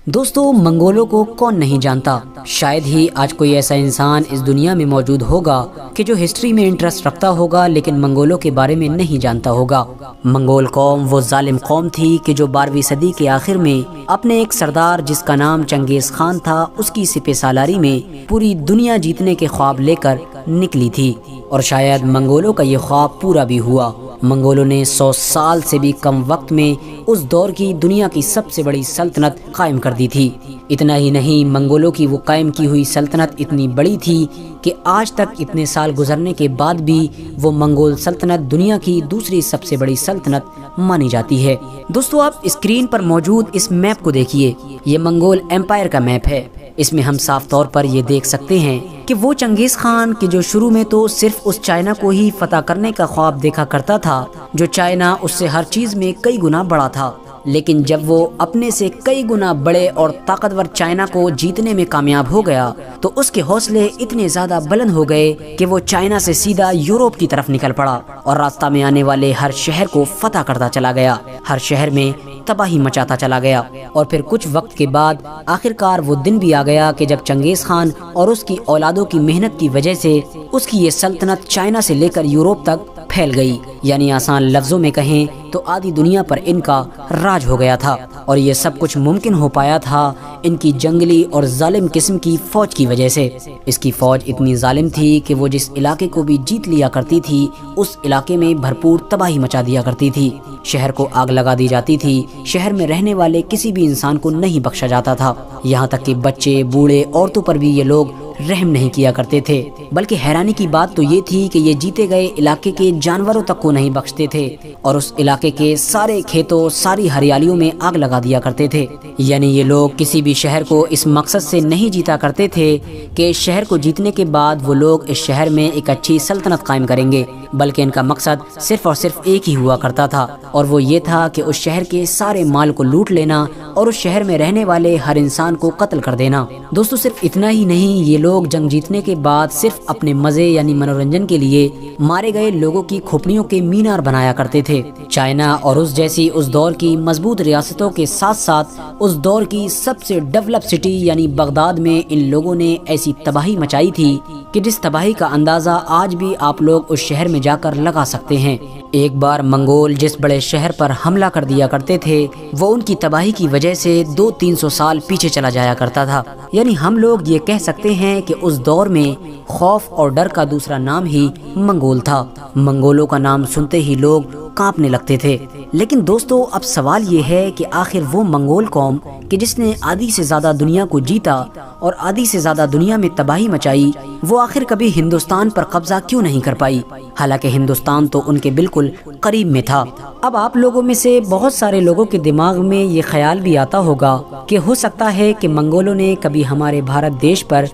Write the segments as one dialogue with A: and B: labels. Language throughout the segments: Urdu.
A: دوستو، منگولوں کو کون نہیں جانتا؟ شاید ہی آج کوئی ایسا انسان اس دنیا میں موجود ہوگا کہ جو ہسٹری میں انٹرسٹ رکھتا ہوگا لیکن منگولوں کے بارے میں نہیں جانتا ہوگا۔ منگول قوم وہ ظالم قوم تھی کہ جو 12ویں صدی کے آخر میں اپنے ایک سردار جس کا نام چنگیز خان تھا، اس کی سپہ سالاری میں پوری دنیا جیتنے کے خواب لے کر نکلی تھی، اور شاید منگولوں کا یہ خواب پورا بھی ہوا۔ منگولوں نے 100 سال سے بھی کم وقت میں اس دور کی دنیا کی سب سے بڑی سلطنت قائم کر دی تھی۔ اتنا ہی نہیں، منگولوں کی وہ قائم کی ہوئی سلطنت اتنی بڑی تھی کہ آج تک اتنے سال گزرنے کے بعد بھی وہ منگول سلطنت دنیا کی دوسری سب سے بڑی سلطنت مانی جاتی ہے۔ دوستو، آپ اسکرین پر موجود اس میپ کو دیکھیے، یہ منگول ایمپائر کا میپ ہے۔ اس میں ہم صاف طور پر یہ دیکھ سکتے ہیں کہ وہ چنگیز خان کہ جو شروع میں تو صرف اس چائنا کو ہی فتح کرنے کا خواب دیکھا کرتا تھا، جو چائنا اس سے ہر چیز میں کئی گنا بڑا تھا، لیکن جب وہ اپنے سے کئی گنا بڑے اور طاقتور چائنا کو جیتنے میں کامیاب ہو گیا تو اس کے حوصلے اتنے زیادہ بلند ہو گئے کہ وہ چائنا سے سیدھا یورپ کی طرف نکل پڑا اور راستہ میں آنے والے ہر شہر کو فتح کرتا چلا گیا، ہر شہر میں تباہی مچاتا چلا گیا۔ اور پھر کچھ وقت کے بعد آخرکار وہ دن بھی آ گیا کہ جب چنگیز خان اور اس کی اولادوں کی محنت کی وجہ سے اس کی یہ سلطنت چائنا سے لے کر یورپ تک پھیل گئی، یعنی آسان لفظوں میں کہیں تو آدھی دنیا پر ان کا راج ہو گیا تھا، اور یہ سب کچھ ممکن ہو پایا تھا ان کی جنگلی اور ظالم قسم کی فوج کی وجہ سے۔ اس کی فوج اتنی ظالم تھی کہ وہ جس علاقے کو بھی جیت لیا کرتی تھی اس علاقے میں بھرپور تباہی مچا دیا کرتی تھی، شہر کو آگ لگا دی جاتی تھی، شہر میں رہنے والے کسی بھی انسان کو نہیں بخشا جاتا تھا، یہاں تک کہ بچے، بوڑھے، عورتوں پر بھی یہ لوگ رحم نہیں کیا کرتے تھے۔ بلکہ حیرانی کی بات تو یہ تھی کہ یہ جیتے گئے علاقے کے جانوروں تک کو نہیں بخشتے تھے، اور اس علاقے کے سارے کھیتوں، ساری ہریالیوں میں آگ لگا دیا کرتے تھے۔ یعنی یہ لوگ کسی بھی شہر کو اس مقصد سے نہیں جیتا کرتے تھے کہ شہر کو جیتنے کے بعد وہ لوگ اس شہر میں ایک اچھی سلطنت قائم کریں گے، بلکہ ان کا مقصد صرف اور صرف ایک ہی ہوا کرتا تھا، اور وہ یہ تھا کہ اس شہر کے سارے مال کو لوٹ لینا اور اس شہر میں رہنے والے ہر انسان کو قتل کر دینا۔ دوستو، صرف اتنا ہی نہیں، یہ لوگ جنگ جیتنے کے بعد صرف اپنے مزے یعنی منورنجن کے لیے مارے گئے لوگوں کی کھوپڑیوں کے مینار بنایا کرتے تھے۔ چائنا اور اس جیسی اس دور کی مضبوط ریاستوں کے ساتھ ساتھ اس دور کی سب سے ڈیولپ سٹی یعنی بغداد میں ان لوگوں نے ایسی تباہی مچائی تھی کہ جس تباہی کا اندازہ آج بھی آپ لوگ اس شہر میں جا کر لگا سکتے ہیں۔ ایک بار منگول جس بڑے شہر پر حملہ کر دیا کرتے تھے وہ ان کی تباہی کی وجہ سے 200-300 سال پیچھے چلا جایا کرتا تھا، یعنی ہم لوگ یہ کہہ سکتے ہیں کہ اس دور میں خوف اور ڈر کا دوسرا نام ہی منگول تھا۔ منگولوں کا نام سنتے ہی لوگ کانپنے لگتے تھے۔ لیکن دوستو، اب سوال یہ ہے کہ آخر وہ منگول قوم کہ جس نے آدھی سے زیادہ دنیا کو جیتا اور آدھی سے زیادہ دنیا میں تباہی مچائی، وہ آخر کبھی ہندوستان پر قبضہ کیوں نہیں کر پائی، حالانکہ ہندوستان تو ان کے بالکل قریب میں تھا۔ اب آپ لوگوں میں سے بہت سارے لوگوں کے دماغ میں یہ خیال بھی آتا ہوگا کہ ہو سکتا ہے کہ منگولوں نے کبھی ہمارے بھارت دیش پر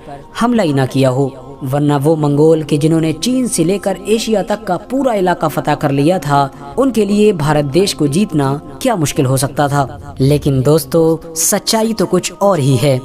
A: حملہ ہی نہ کیا ہو، ورنہ وہ منگول کہ جنہوں نے چین سے لے کر ایشیا تک کا پورا علاقہ فتح کر لیا تھا، ان کے لیے بھارت دیش کو جیتنا کیا مشکل ہو سکتا تھا۔ لیکن دوستو، سچائی تو کچھ اور ہی ہے۔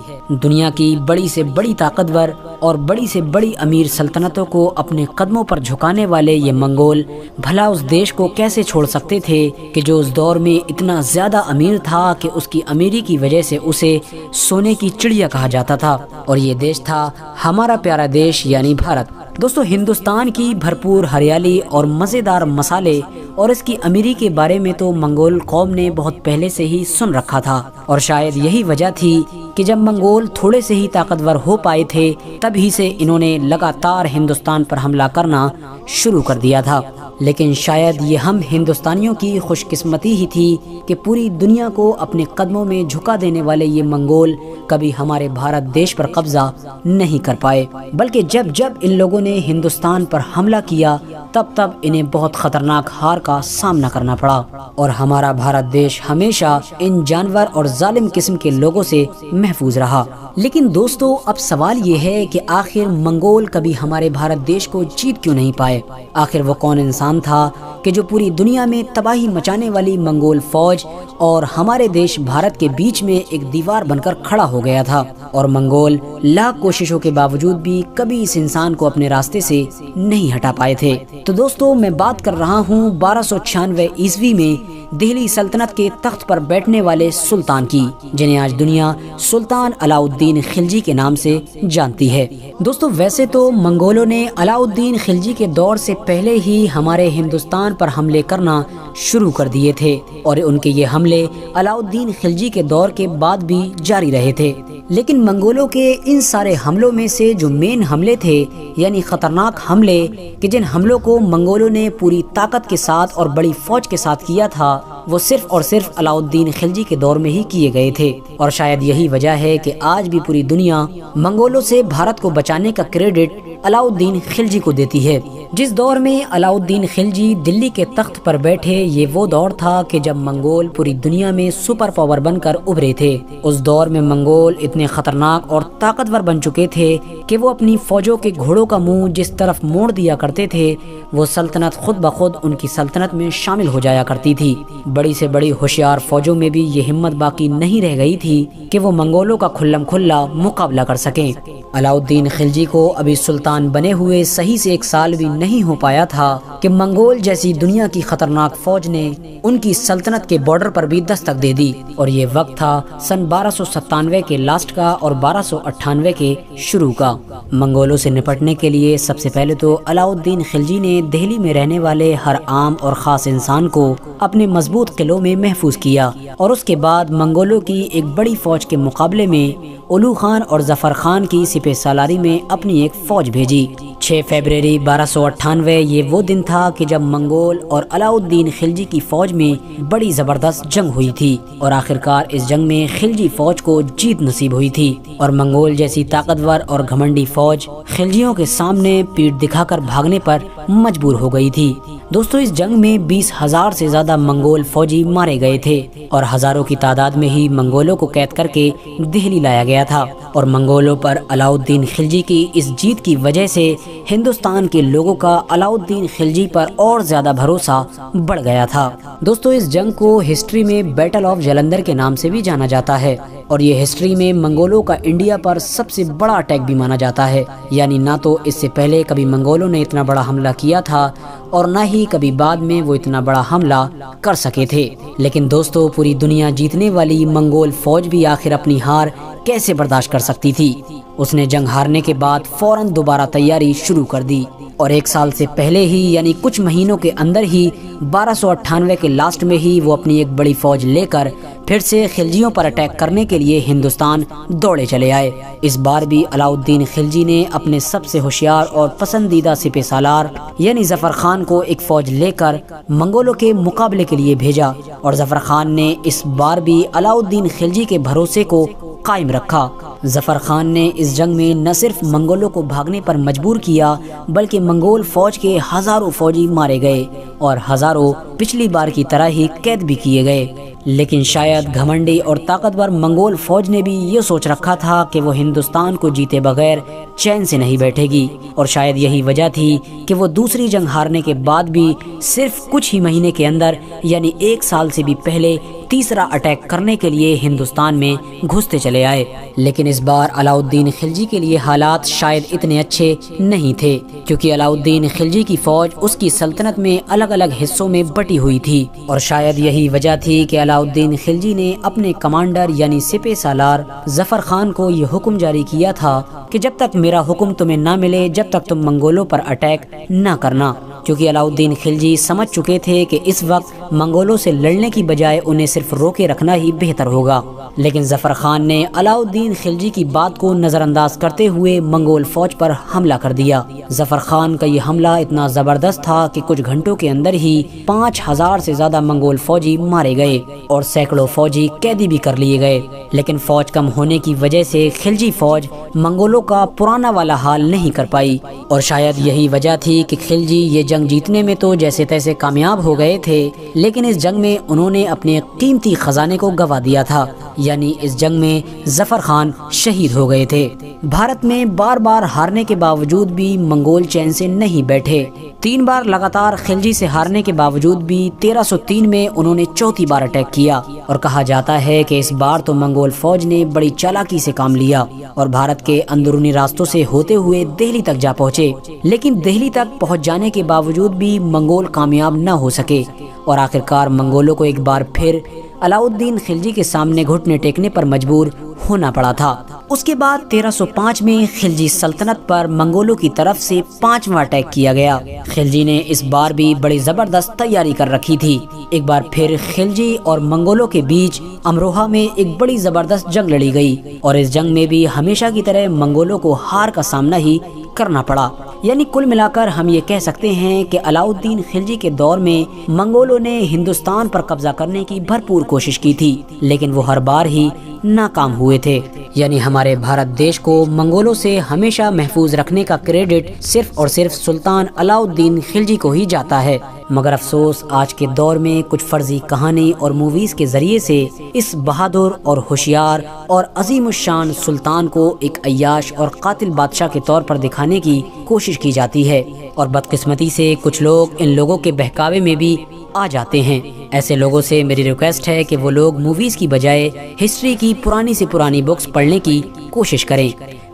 A: دنیا کی بڑی سے بڑی طاقتور اور بڑی سے بڑی امیر سلطنتوں کو اپنے قدموں پر جھکانے والے یہ منگول بھلا اس دیش کو کیسے چھوڑ سکتے تھے کہ جو اس دور میں اتنا زیادہ امیر تھا کہ اس کی امیری کی وجہ سے اسے سونے کی چڑیا کہا جاتا تھا، اور یہ دیش تھا ہمارا پیارا دیش یعنی بھارت۔ دوستو، ہندوستان کی بھرپور ہریالی اور مزیدار مسالے اور اس کی امیری کے بارے میں تو منگول قوم نے بہت پہلے سے ہی سن رکھا تھا، اور شاید یہی وجہ تھی کہ جب منگول تھوڑے سے ہی طاقتور ہو پائے تھے تب ہی سے انہوں نے لگاتار ہندوستان پر حملہ کرنا شروع کر دیا تھا۔ لیکن شاید یہ ہم ہندوستانیوں کی خوش قسمتی ہی تھی کہ پوری دنیا کو اپنے قدموں میں جھکا دینے والے یہ منگول کبھی ہمارے بھارت دیش پر قبضہ نہیں کر پائے، بلکہ جب جب ان لوگوں نے ہندوستان پر حملہ کیا تب تب انہیں بہت خطرناک ہار کا سامنا کرنا پڑا، اور ہمارا بھارت دیش ہمیشہ ان جانور اور ظالم قسم کے لوگوں سے محفوظ رہا۔ لیکن دوستو، اب سوال یہ ہے کہ آخر منگول کبھی ہمارے بھارت دیش کو جیت کیوں نہیں پائے؟ آخر وہ کون انسان تھا کہ جو پوری دنیا میں تباہی مچانے والی منگول فوج اور ہمارے دیش بھارت کے بیچ میں ایک دیوار بن کر کھڑا ہو گیا تھا، اور منگول لاکھ کوششوں کے باوجود بھی کبھی اس انسان کو اپنے راستے سے نہیں ہٹا پائے تھے؟ تو دوستو، میں بات کر رہا ہوں 1296 عیسوی میں دہلی سلطنت کے تخت پر بیٹھنے والے سلطان کی، جنہیں آج دنیا سلطان علاء الدین خلجی کے نام سے جانتی ہے۔ دوستو ویسے تو منگولوں نے علاء الدین خلجی کے دور سے پہلے ہی ہمارے ہندوستان پر حملے کرنا شروع کر دیے تھے، اور ان کے یہ حملے علاء الدین خلجی کے دور کے بعد بھی جاری رہے تھے، لیکن منگولوں کے ان سارے حملوں میں سے جو مین حملے تھے، یعنی خطرناک حملے کہ جن حملوں کو منگولوں نے پوری طاقت کے ساتھ اور بڑی فوج کے ساتھ کیا تھا، وہ صرف اور صرف علاء الدین خلجی کے دور میں ہی کیے گئے تھے۔ اور شاید یہی وجہ ہے کہ آج بھی پوری دنیا منگولوں سے بھارت کو بچانے کا کریڈٹ علاء الدین خلجی کو دیتی ہے۔ جس دور میں علاء الدین خلجی دلی کے تخت پر بیٹھے، یہ وہ دور تھا کہ جب منگول پوری دنیا میں سپر پاور بن کر ابھرے تھے۔ اس دور میں منگول اتنے خطرناک اور طاقتور بن چکے تھے کہ وہ اپنی فوجوں کے گھوڑوں کا منہ جس طرف موڑ دیا کرتے تھے، وہ سلطنت خود بخود ان کی سلطنت میں شامل ہو جایا کرتی تھی۔ بڑی سے بڑی ہوشیار فوجوں میں بھی یہ ہمت باقی نہیں رہ گئی تھی کہ وہ منگولوں کا کھلم کھلا مقابلہ کر سکیں۔ علاء الدین خلجی کو ابھی سلطان بنے ہوئے صحیح سے 1 سال بھی نہیں ہو پایا تھا کہ منگول جیسی دنیا کی خطرناک فوج نے ان کی سلطنت کے بارڈر پر بھی دستک دے دی، اور یہ وقت تھا سن 1297 کے لاسٹ کا اور 1298 کے شروع کا۔ منگولوں سے نپٹنے کے لیے سب سے پہلے تو علاء الدین خلجی نے دہلی میں رہنے والے ہر عام اور خاص انسان کو اپنے مضبوط قلعوں میں محفوظ کیا، اور اس کے بعد منگولوں کی ایک بڑی فوج کے مقابلے میں اولو خان اور ظفر خان کی سپہ سالاری میں اپنی ایک فوج بھیجی۔ 6 فروری 1298 یہ وہ دن تھا کہ جب منگول اور علاء الدین خلجی کی فوج میں بڑی زبردست جنگ ہوئی تھی، اور آخرکار اس جنگ میں خلجی فوج کو جیت نصیب ہوئی تھی، اور منگول جیسی طاقتور اور گھمنڈی فوج خلجیوں کے سامنے پیٹھ دکھا کر بھاگنے پر مجبور ہو گئی تھی۔ دوستو اس جنگ میں 20,000 سے زیادہ منگول فوجی مارے گئے تھے، اور ہزاروں کی تعداد میں ہی منگولوں کو قید کر کے دہلی لایا گیا تھا، اور منگولوں پر علاء الدین خلجی کی اس جیت کی وجہ سے ہندوستان کے لوگوں کا علاء الدین خلجی پر اور زیادہ بھروسہ بڑھ گیا تھا۔ دوستو اس جنگ کو ہسٹری میں بیٹل آف جلندر کے نام سے بھی جانا جاتا ہے، اور یہ ہسٹری میں منگولوں کا انڈیا پر سب سے بڑا اٹیک بھی مانا جاتا ہے، یعنی نہ تو اس سے پہلے کبھی منگولوں نے اتنا بڑا حملہ کیا تھا، اور نہ ہی کبھی بعد میں وہ اتنا بڑا حملہ کر سکے تھے۔ لیکن دوستو پوری دنیا جیتنے والی منگول فوج بھی آخر اپنی ہار کیسے برداشت کر سکتی تھی؟ اس نے جنگ ہارنے کے بعد فوراً دوبارہ تیاری شروع کر دی، اور 1 سال سے پہلے ہی یعنی کچھ مہینوں کے اندر ہی 1298 کے لاسٹ میں ہی وہ اپنی ایک بڑی فوج لے کر پھر سے خلجیوں پر اٹیک کرنے کے لیے ہندوستان دوڑے چلے آئے۔ اس بار بھی علاء الدین خلجی نے اپنے سب سے ہوشیار اور پسندیدہ سپہ سالار یعنی ظفر خان کو ایک فوج لے کر منگولوں کے مقابلے کے لیے بھیجا، اور ظفر خان نے اس بار بھی علاء الدین خلجی کے بھروسے کو قائم رکھا۔ ظفر خان نے اس جنگ میں نہ صرف منگولوں کو بھاگنے پر مجبور کیا، بلکہ منگول فوج کے ہزاروں فوجی مارے گئے، اور ہزاروں پچھلی بار کی طرح ہی قید بھی کیے گئے۔ لیکن شاید گھمنڈی اور طاقتور منگول فوج نے بھی یہ سوچ رکھا تھا کہ وہ ہندوستان کو جیتے بغیر چین سے نہیں بیٹھے گی، اور شاید یہی وجہ تھی کہ وہ دوسری جنگ ہارنے کے بعد بھی صرف کچھ ہی مہینے کے اندر یعنی 1 سال سے بھی پہلے تیسرا اٹیک کرنے کے لیے ہندوستان میں گھستے چلے آئے۔ لیکن اس بار علاء الدین خلجی کے لیے حالات شاید اتنے اچھے نہیں تھے، کیونکہ علاء الدین خلجی کی فوج اس کی سلطنت میں الگ الگ حصوں میں بٹی ہوئی تھی، اور شاید یہی وجہ تھی کہ علاء الدین خلجی نے اپنے کمانڈر یعنی سپہ سالار ظفر خان کو یہ حکم جاری کیا تھا کہ جب تک میرا حکم تمہیں نہ ملے جب تک تم منگولوں پر اٹیک نہ کرنا، کیونکہ علاء الدین خلجی سمجھ چکے تھے کہ اس وقت منگولوں سے لڑنے کی بجائے انہیں صرف روکے رکھنا ہی بہتر ہوگا۔ لیکن ظفر خان نے علاء الدین خلجی کی بات کو نظر انداز کرتے ہوئے منگول فوج پر حملہ کر دیا۔ ظفر خان کا یہ حملہ اتنا زبردست تھا کہ کچھ گھنٹوں کے اندر ہی 5000 سے زیادہ منگول فوجی مارے گئے اور سینکڑوں فوجی قیدی بھی کر لیے گئے۔ لیکن فوج کم ہونے کی وجہ سے خلجی فوج منگولوں کا پرانا والا حال نہیں کر پائی، اور شاید یہی وجہ تھی کہ خلجی یہ جنگ جیتنے میں تو جیسے تیسے کامیاب ہو گئے تھے، لیکن اس جنگ میں انہوں نے اپنے قیمتی خزانے کو گنوا دیا تھا، یعنی اس جنگ میں ظفر خان شہید ہو گئے تھے۔ بھارت میں بار بار ہارنے کے باوجود بھی منگول چین سے نہیں بیٹھے۔ 3 بار لگاتار خلجی سے ہارنے کے باوجود بھی 1303 میں انہوں نے چوتھی بار اٹیک کیا، اور کہا جاتا ہے کہ اس بار تو منگول فوج نے بڑی چالاکی سے کام لیا اور بھارت بھارت کے اندرونی راستوں سے ہوتے ہوئے دہلی تک جا پہنچے، لیکن دہلی تک پہنچ جانے کے باوجود بھی منگول کامیاب نہ ہو سکے اور آخرکار منگولوں کو ایک بار پھر علاؤالدین خلجی کے سامنے گھٹنے ٹیکنے پر مجبور ہونا پڑا تھا۔ اس کے بعد 1305 میں خلجی سلطنت پر منگولوں کی طرف سے 5واں اٹیک کیا گیا۔ خلجی نے اس بار بھی بڑی زبردست تیاری کر رکھی تھی۔ ایک بار پھر خلجی اور منگولوں کے بیچ امروہہ میں ایک بڑی زبردست جنگ لڑی گئی اور اس جنگ میں بھی ہمیشہ کی طرح منگولوں کو ہار کا سامنا ہی کرنا پڑا۔ یعنی کل ملا کر ہم یہ کہہ سکتے ہیں کہ علاؤالدین خلجی کے دور میں منگولوں نے ہندوستان پر قبضہ کرنے کی بھرپور کوشش کی تھی، لیکن وہ ہر بار ہی ناکام ہوئے تھے۔ یعنی ہمارے بھارت دیش کو منگولوں سے ہمیشہ محفوظ رکھنے کا کریڈٹ صرف اور صرف سلطان علاؤالدین خلجی کو ہی جاتا ہے۔ مگر افسوس آج کے دور میں کچھ فرضی کہانی اور موویز کے ذریعے سے اس بہادر اور ہوشیار اور عظیم الشان سلطان کو ایک عیاش اور قاتل بادشاہ کے طور پر دکھانے کی کوشش کی جاتی ہے، اور بدقسمتی سے کچھ لوگ ان لوگوں کے بہکاوے میں بھی آ جاتے ہیں۔ ایسے لوگوں سے میری ریکویسٹ ہے کہ وہ لوگ موویز کی بجائے ہسٹری کی پرانی سے پرانی بکس پڑھنے کی کوشش کریں۔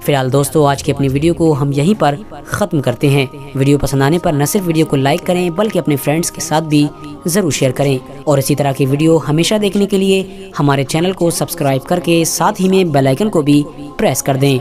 A: فی الحال دوستو آج کی اپنی ویڈیو کو ہم یہیں پر ختم کرتے ہیں۔ ویڈیو پسند آنے پر نہ صرف ویڈیو کو لائک کریں بلکہ اپنے فرینڈز کے ساتھ بھی ضرور شیئر کریں، اور اسی طرح کی ویڈیو ہمیشہ دیکھنے کے لیے ہمارے چینل کو سبسکرائب کر کے ساتھ ہی میں بیل آئیکن کو بھی پریس کر دیں۔